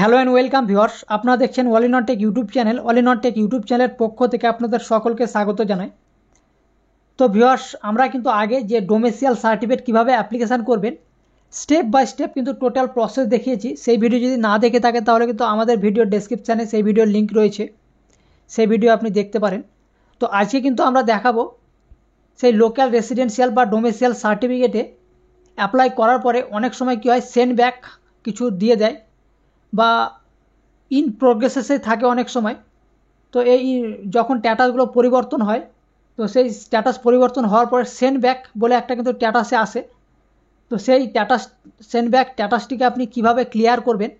Hello and welcome viewers, আপনারা দেখছেন all in one take YouTube channel. All in one take YouTube চ্যানেলের পক্ষ থেকে আপনাদের সকলকে স্বাগত জানাই। তো ভিউয়ার্স, আমরা কিন্তু আগে যে ডোমেসিয়াল সার্টিফিকেট কীভাবে অ্যাপ্লিকেশান করবেন স্টেপ বাই স্টেপ কিন্তু টোটাল প্রসেস দেখিয়েছি। সেই ভিডিও যদি না দেখে থাকেন তাহলে কিন্তু আমাদের ভিডিওর ডেসক্রিপশানে সেই ভিডিওর লিঙ্ক রয়েছে, সেই ভিডিও আপনি দেখতে পারেন। তো আজকে কিন্তু আমরা দেখাবো সেই লোকাল রেসিডেন্সিয়াল বা ডোমেসিয়াল সার্টিফিকেটে অ্যাপ্লাই করার পরে অনেক সময় কী হয়, সেন্ড ব্যাক কিছু দিয়ে দেয় বা ইন প্রোগ্রেসে থাকে অনেক সময়। তো এই যখন স্ট্যাটাসগুলো পরিবর্তন হয়, তো সেই স্ট্যাটাস পরিবর্তন হওয়ার পরে সেন্ড ব্যাক বলে একটা কিন্তু স্ট্যাটাসে আসে। তো সেই স্ট্যাটাস সেন্ড ব্যাক স্ট্যাটাসটিকে আপনি কিভাবে ক্লিয়ার করবেন,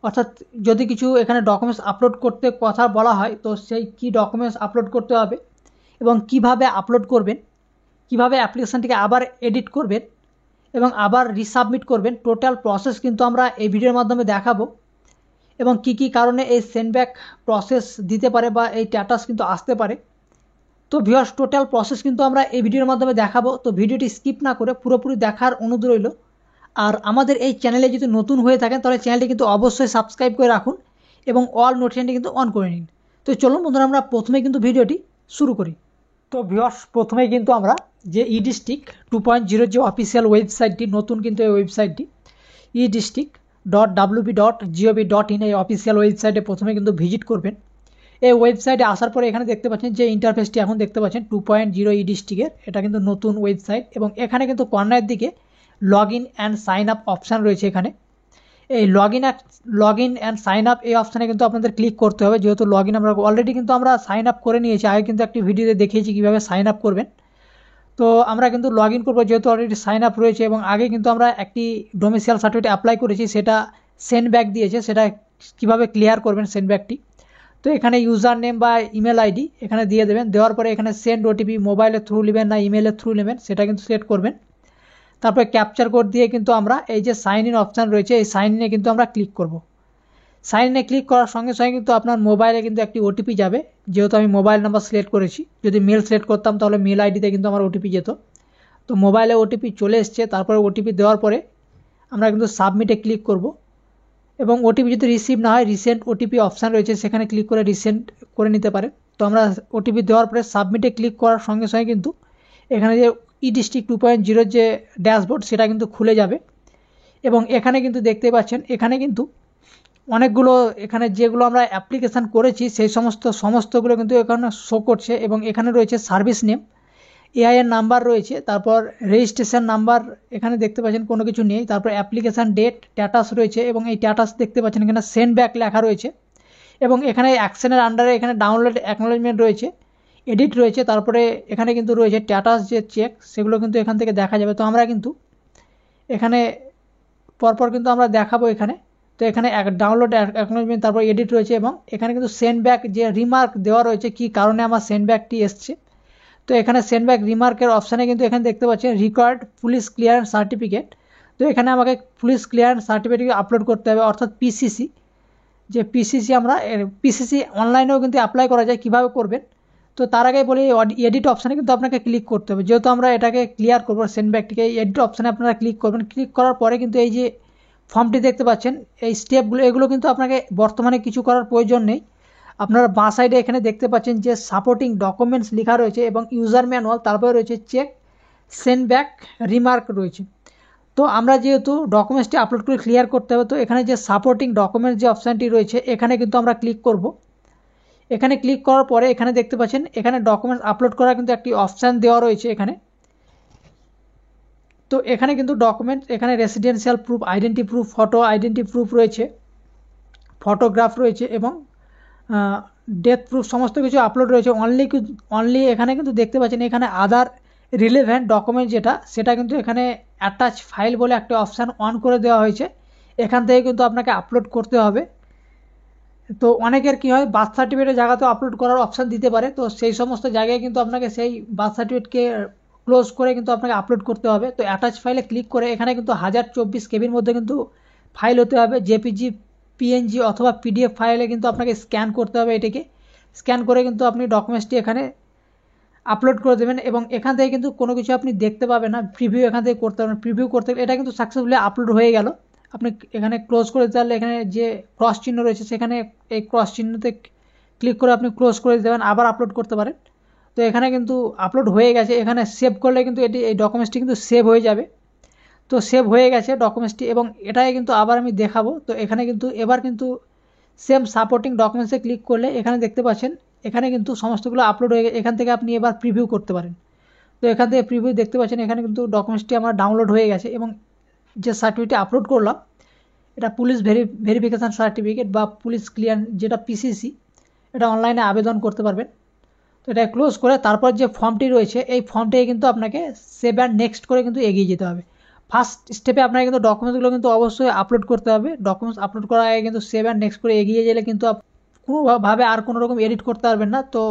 অর্থাৎ যদি কিছু এখানে ডকুমেন্টস আপলোড করতে কথা বলা হয় তো সেই কী ডকুমেন্টস আপলোড করতে হবে এবং কিভাবে আপলোড করবেন, কিভাবে অ্যাপ্লিকেশানটিকে আবার এডিট করবেন এবং আবার রিসাবমিট করবেন, টোটাল প্রসেস কিন্তু আমরা এই ভিডিওর মাধ্যমে দেখাবো। এবং কি কি কারণে এই সেন্ডব্যাক প্রসেস দিতে পারে বা এই স্ট্যাটাস কিন্তু আসতে পারে। তো ভিউয়ার্স, টোটাল প্রসেস কিন্তু আমরা এই ভিডিওর মাধ্যমে দেখাবো। তো ভিডিওটি স্কিপ না করে পুরোপুরি দেখার অনুরোধ রইল। আর আমাদের এই চ্যানেলে যদি নতুন হয়ে থাকেন তাহলে চ্যানেলটি কিন্তু অবশ্যই সাবস্ক্রাইব করে রাখুন এবং অল নোটিফিকেশনটি কিন্তু অন করে নিন। তো চলুন বন্ধুরা, আমরা প্রথমে কিন্তু ভিডিওটি শুরু করি। তো ভিউয়ার্স, প্রথমেই কিন্তু আমরা যে ইডিস্ট্রিক্ট 2.0 যে অফিসিয়াল ওয়েবসাইটটি, নতুন কিন্তু এই ওয়েবসাইটটি edistrict.wp.gov.in এই অফিসিয়াল ওয়েবসাইটে প্রথমে কিন্তু ভিজিট করবেন। এই ওয়েবসাইটে আসার পরে এখানে দেখতে পাচ্ছেন যে ইন্টারফেসটি এখন দেখতে পাচ্ছেন 2.0 ইডিস্ট্রিক্টের, এটা কিন্তু নতুন ওয়েবসাইট এবং এখানে কিন্তু কর্নারের দিকে log in and sign up option রয়েছে। এখানে এই log in and sign up এই অপশানে কিন্তু আপনাদের ক্লিক করতে হবে, যেহেতু লগ ইন আমরা অলরেডি কিন্তু আমরা সাইন আপ করে নিয়েছি। আগে কিন্তু একটি ভিডিওতে দেখিয়েছি কীভাবে সাইন আপ করবেন। তো আমরা কিন্তু লগ ইন করবো, যেহেতু অলরেডি সাইন আপ রয়েছে এবং আগে কিন্তু আমরা একটি ডোমেসিয়াল সার্টিফিকেট অ্যাপ্লাই করেছি, সেটা সেন্ড ব্যাক দিয়েছে, সেটা কিভাবে ক্লিয়ার করবেন সেন্ড ব্যাকটি। তো এখানে ইউজার নেম বা ইমেল আইডি এখানে দিয়ে দেবেন। দেওয়ার পরে এখানে সেন্ড ওটিপি মোবাইলের থ্রু নেবেন না ইমেলের থ্রু নেবেন সেটা কিন্তু সিলেক্ট করবেন। তারপরে ক্যাপচার কোড দিয়ে কিন্তু আমরা এই যে সাইন ইন অপশান রয়েছে এই সাইন ইনে কিন্তু আমরা ক্লিক করব। সাইন ইনে ক্লিক করার সঙ্গে সঙ্গে কিন্তু আপনার মোবাইলে কিন্তু একটি ওটিপি যাবে, যেহেতু আমি মোবাইল নাম্বার সিলেক্ট করেছি। যদি মেল সিলেক্ট করতাম তাহলে মেল আইডিতে কিন্তু আমার ওটিপি যেত। তো মোবাইলে ওটিপি চলে এসছে, তারপরে ওটিপি দেওয়ার পরে আমরা কিন্তু সাবমিটে ক্লিক করব এবং ওটিপি যদি রিসিভ না হয় রিসেন্ট ওটিপি অপশান রয়েছে সেখানে ক্লিক করে রিসেন্ট করে নিতে পারেন। তো আমরা ওটিপি দেওয়ার পরে সাবমিটে ক্লিক করার সঙ্গে সঙ্গে কিন্তু এখানে যে ইডিস্ট্রিক্ট 2.0 যে ড্যাশবোর্ড সেটা কিন্তু খুলে যাবে এবং এখানে কিন্তু দেখতে পাচ্ছেন এখানে কিন্তু অনেকগুলো এখানে যেগুলো আমরা অ্যাপ্লিকেশান করেছি সেই সমস্তগুলো কিন্তু এখানে শো করছে এবং এখানে রয়েছে সার্ভিস নেম, এআইএর নাম্বার রয়েছে, তারপর রেজিস্ট্রেশন নাম্বার এখানে দেখতে পাচ্ছেন কোনো কিছু নেই, তারপর অ্যাপ্লিকেশান ডেট স্ট্যাটাস রয়েছে এবং এই স্ট্যাটাস দেখতে পাচ্ছেন এখানে সেন্ড ব্যাক লেখা রয়েছে এবং এখানে অ্যাকশনের আন্ডারে এখানে ডাউনলোড অ্যাকনোলেজমেন্ট রয়েছে, এডিট রয়েছে, তারপরে এখানে কিন্তু রয়েছে স্ট্যাটাস যে চেক, সেগুলো কিন্তু এখান থেকে দেখা যাবে। তো আমরা কিন্তু এখানে পরপর কিন্তু আমরা দেখাবো এখানে। তো এখানে ডাউনলোড অ্যাকনোলেজমেন্ট, তারপর এডিট রয়েছে এবং এখানে কিন্তু সেন্ড ব্যাক যে রিমার্ক দেওয়া রয়েছে কী কারণে আমার সেন্ড ব্যাকটি এসছে। তো এখানে সেন্ড ব্যাক রিমার্কের অপশানে কিন্তু এখানে দেখতে পাচ্ছেন রিকোয়ার্ড পুলিশ ক্লিয়ারেন্স সার্টিফিকেট। তো এখানে আমাকে পুলিশ ক্লিয়ারেন্স সার্টিফিকেট আপলোড করতে হবে, অর্থাৎ পিসিসি। যে পিসিসি আমরা পিসিসি অনলাইনেও কিন্তু অ্যাপ্লাই করা যায়, কীভাবে করবেন। তো তার আগে বলি এডিট অপশানে কিন্তু আপনাকে ক্লিক করতে হবে, যেহেতু আমরা এটাকে ক্লিয়ার করবো সেন্ড ব্যাকটিকে। এডিট অপশানে আপনারা ক্লিক করবেন। ক্লিক করার পরে কিন্তু এই যে ফর্মটি দেখতে পাচ্ছেন এই স্টেপগুলো, এগুলো কিন্তু আপনাকে বর্তমানে কিছু করার প্রয়োজন নেই। আপনারা বাঁ সাইডে এখানে দেখতে পাচ্ছেন যে সাপোর্টিং ডকুমেন্টস লেখা রয়েছে এবং ইউজার ম্যানুয়াল, তারপরে রয়েছে চেক সেন্ড ব্যাক রিমার্ক রয়েছে। তো আমরা যেহেতু ডকুমেন্টসটি আপলোড করে ক্লিয়ার করতে হবে, তো এখানে যে সাপোর্টিং ডকুমেন্টস যে অপশানটি রয়েছে এখানে কিন্তু আমরা ক্লিক করব। এখানে ক্লিক করার পরে এখানে দেখতে পাচ্ছেন এখানে ডকুমেন্টস আপলোড করার কিন্তু একটি অপশান দেওয়া রয়েছে এখানে। তো এখানে কিন্তু ডকুমেন্টস এখানে residential proof, identity proof, photo identity proof রয়েছে, ফটোগ্রাফ রয়েছে এবং ডেথ প্রুফ সমস্ত কিছু আপলোড রয়েছে। অনলি এখানে কিন্তু দেখতে পাচ্ছেন এখানে আদার রিলেভেন্ট ডকুমেন্ট যেটা, সেটা কিন্তু এখানে অ্যাটাচ ফাইল বলে একটা অপশান অন করে দেওয়া হয়েছে। এখান থেকে কিন্তু আপনাকে আপলোড করতে হবে। তো অনেকের কী হয়, বার্থ সার্টিফিকেটের জায়গাতেও আপলোড করার অপশান দিতে পারে। তো সেই সমস্ত জায়গায় কিন্তু আপনাকে সেই বার্থ সার্টিফিকেটকে ক্লোজ করে কিন্তু আপনাকে আপলোড করতে হবে। তো অ্যাটাচ ফাইলে ক্লিক করে এখানে কিন্তু 1024 কেবির মধ্যে কিন্তু ফাইল হতে হবে। জেপিজি, পিএনজি অথবা পিডিএফ ফাইলে কিন্তু আপনাকে স্ক্যান করতে হবে। এটাকে স্ক্যান করে কিন্তু আপনি ডকুমেন্টসটি এখানে আপলোড করে দেবেন এবং এখান থেকে কিন্তু কোনো কিছু আপনি দেখতে পাবেন না, প্রিভিউ এখান থেকে করতে পারবেন। প্রিভিউ করতে এটা কিন্তু সাকসেসফুলি আপলোড হয়ে গেল। আপনি এখানে ক্লোজ করে দিতে পারলে এখানে যে ক্রস চিহ্ন রয়েছে সেখানে এই ক্রস চিহ্নতে ক্লিক করে আপনি ক্লোজ করে দিতে পারেন, আবার আপলোড করতে পারেন। তো এখানে কিন্তু আপলোড হয়ে গেছে, এখানে সেভ করলে কিন্তু এই ডকুমেন্টসটি কিন্তু সেভ হয়ে যাবে। তো সেভ হয়ে গেছে ডকুমেন্টসটি, এবং এটাই কিন্তু আবার আমি দেখাবো। তো এখানে কিন্তু এবার কিন্তু সেম সাপোর্টিং ডকুমেন্টসে ক্লিক করলে এখানে দেখতে পাচ্ছেন এখানে কিন্তু সমস্তগুলো আপলোড হয়ে গেছে। এখান থেকে আপনি এবার প্রিভিউ করতে পারেন। তো এখান থেকে প্রিভিউ দেখতে পাচ্ছেন এখানে কিন্তু ডকুমেন্টসটি আমার ডাউনলোড হয়ে গেছে, এবং যে সার্টিফিকেটটি আপলোড করলাম এটা পুলিশ ভেরিফিকেশান সার্টিফিকেট বা পুলিশ ক্লিয়ার, যেটা পিসিসি, এটা অনলাইনে আবেদন করতে পারবেন। তো এটা ক্লোজ করে তারপর যে ফর্মটি রয়েছে এই ফর্মটিকে কিন্তু আপনাকে সেভ অ্যান্ড নেক্সট করে কিন্তু এগিয়ে যেতে হবে। ফার্স্ট স্টেপে আপনাকে কিন্তু ডকুমেন্টসগুলো কিন্তু অবশ্যই আপলোড করতে হবে। ডকুমেন্টস আপলোড করার আগে কিন্তু সেভ অ্যান্ড নেক্সট করে এগিয়ে গেলে কিন্তু কোনোভাবে আর কোনো রকম এডিট করতে পারবেন না। তো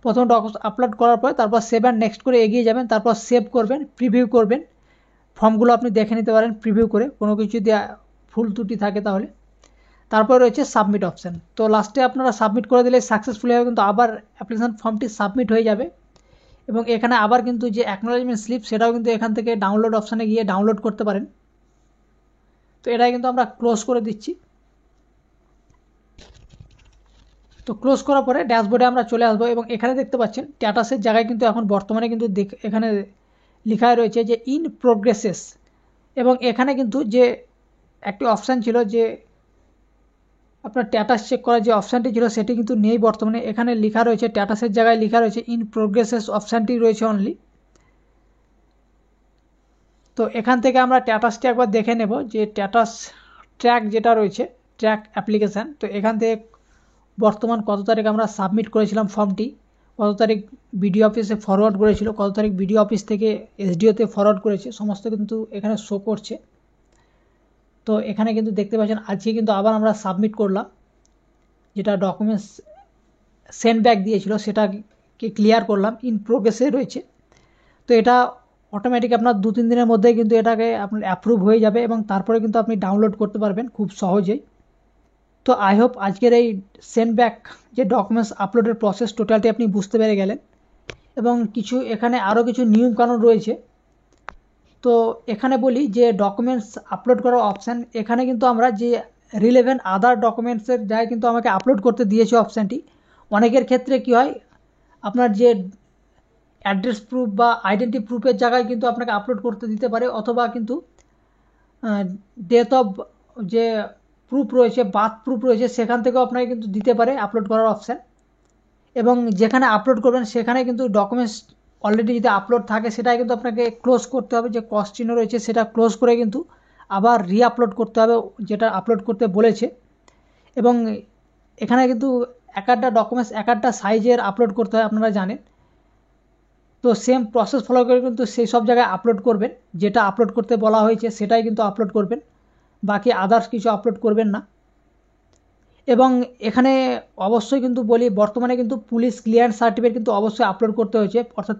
প্রথম ডকুমেন্টস আপলোড করার পরে তারপর সেভ অ্যান্ড নেক্সট করে এগিয়ে যাবেন, তারপর সেভ করবেন, প্রিভিউ করবেন। ফর্মগুলো আপনি দেখে নিতে পারেন প্রিভিউ করে, কোনো কিছু যদি ভুল ত্রুটি থাকে তাহলে। তারপর রয়েছে সাবমিট অপশান। তো লাস্টে আপনারা সাবমিট করে দিলে সাকসেসফুলি হবে কিন্তু আবার অ্যাপ্লিকেশান ফর্মটি সাবমিট হয়ে যাবে। এবং এখানে আবার কিন্তু যে অ্যাকনোলেজমেন্ট স্লিপ সেটাও কিন্তু এখান থেকে ডাউনলোড অপশানে গিয়ে ডাউনলোড করতে পারেন। তো এটাই কিন্তু আমরা ক্লোজ করে দিচ্ছি। তো ক্লোজ করার পরে ড্যাশবোর্ডে আমরা চলে আসবো, এবং এখানে দেখতে পাচ্ছেন স্ট্যাটাসের জায়গায় কিন্তু এখন বর্তমানে কিন্তু এখানে লেখা রয়েছে যে ইন প্রোগ্রেসেস, এবং এখানে কিন্তু যে একটি অপশান ছিল যে আপনার স্ট্যাটাস চেক করার যে অপশানটি ছিল সেটি কিন্তু নেই বর্তমানে। এখানে লেখা রয়েছে স্ট্যাটাসের জায়গায় লেখা রয়েছে ইন প্রোগ্রেসেস অপশানটি রয়েছে অনলি। তো এখান থেকে আমরা স্ট্যাটাসটি একবার দেখে নেব যে স্ট্যাটাস ট্র্যাক যেটা রয়েছে ট্র্যাক অ্যাপ্লিকেশান। তো এখান থেকে বর্তমান কত তারিখ আমরা সাবমিট করেছিলাম ফর্মটি, কত তারিখ বিডিও অফিসে ফরওয়ার্ড করেছিল, কত তারিখ বিডিও অফিস থেকে এসডিওতে ফরওয়ার্ড করেছে, সমস্ত কিন্তু এখানে শো করছে। তো এখানে কিন্তু দেখতে পাচ্ছেন আজকে কিন্তু আবার আমরা সাবমিট করলাম, যেটা ডকুমেন্টস সেন্ড ব্যাক দিয়েছিল সেটাকে ক্লিয়ার করলাম, ইন প্রোগ্রেসে রয়েছে। তো এটা অটোমেটিক আপনার 2-3 দিনের মধ্যে কিন্তু এটাকে আপনার অ্যাপ্রুভ হয়ে যাবে, এবং তারপরে কিন্তু আপনি ডাউনলোড করতে পারবেন খুব সহজেই। তো আই হোপ আজকের এই সেন্ড ব্যাক যে ডকুমেন্টস আপলোডের প্রসেস টোটালটি আপনি বুঝতে পেরে গেলেন, এবং কিছু এখানে আরও কিছু নিয়মকানুন রয়েছে। তো এখানে বলি যে ডকুমেন্টস আপলোড করার অপশান, এখানে কিন্তু আমরা যে রিলেভেন্ট আদার ডকুমেন্টসের জায়গায় কিন্তু আমাকে আপলোড করতে দিয়েছে অপশানটি। অনেকের ক্ষেত্রে কি হয়, আপনার যে অ্যাড্রেস প্রুফ বা আইডেন্টি প্রুফের জায়গায় কিন্তু আপনাকে আপলোড করতে দিতে পারে, অথবা কিন্তু ডেট অফ যে প্রুফ রয়েছে, বার্থ প্রুফ রয়েছে, সেখান থেকেও আপনাকে কিন্তু দিতে পারে আপলোড করার অপশান। এবং যেখানে আপলোড করবেন সেখানে কিন্তু ডকুমেন্টস অলরেডি যদি আপলোড থাকে সেটাই কিন্তু আপনাকে ক্লোজ করতে হবে, যে ক্রস চিহ্ন রয়েছে সেটা ক্লোজ করে কিন্তু আবার রিআপলোড করতে হবে যেটা আপলোড করতে বলেছে। এবং এখানে কিন্তু এক একটা ডকুমেন্টস এক একটা সাইজের আপলোড করতে হয়, আপনারা জানেন। তো সেম প্রসেস ফলো করে কিন্তু সেই সব জায়গায় আপলোড করবেন, যেটা আপলোড করতে বলা হয়েছে সেটাই কিন্তু আপলোড করবেন, বাকি আদার্স কিছু আপলোড করবেন না। এবং এখানে অবশ্যই কিন্তু বলি বর্তমানে কিন্তু পুলিশ ক্লিয়ারেন্স সার্টিফিকেট কিন্তু অবশ্যই আপলোড করতে হয়েছে, অর্থাৎ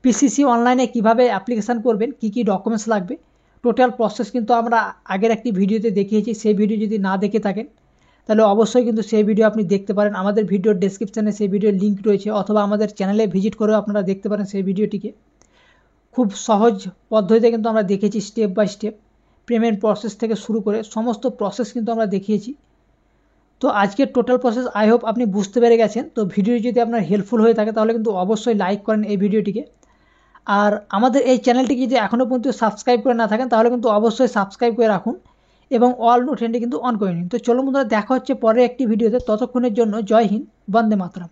পিসিসি অনলাইনে কিভাবে অ্যাপ্লিকেশান করবেন, কি কি ডকুমেন্টস লাগবে, টোটাল প্রসেস কিন্তু আমরা আগের একটি ভিডিওতে দেখিয়েছি। সেই ভিডিও যদি না দেখে থাকেন তাহলে অবশ্যই কিন্তু সেই ভিডিও আপনি দেখতে পারেন, আমাদের ভিডিওর ডেসক্রিপশানে সেই ভিডিওর লিঙ্ক রয়েছে, অথবা আমাদের চ্যানেলে ভিজিট করেও আপনারা দেখতে পারেন সেই ভিডিওটিকে। খুব সহজ পদ্ধতিতে কিন্তু আমরা দেখেছি, step by step payment process থেকে শুরু করে সমস্ত প্রসেস কিন্তু আমরা দেখিয়েছি। তো আজকের টোটাল প্রসেস আই হোপ আপনি বুঝতে পেরে গেছেন। তো ভিডিও যদি আপনার হেল্পফুল হয়ে থাকে তাহলে কিন্তু অবশ্যই লাইক করেন এই ভিডিওটিকে। আর আমাদের এই চ্যানেলটিকে যদি এখনও পর্যন্ত সাবস্ক্রাইব করে না থাকেন তাহলে কিন্তু অবশ্যই সাবস্ক্রাইব করে রাখুন, এবং অল নোটিফিকেশনটি কিন্তু অন করে নিন। তো চলো বন্ধুরা, দেখা হচ্ছে পরের একটি ভিডিওতে। ততক্ষণের জন্য জয় হিন্দ, বন্দে মাতরম।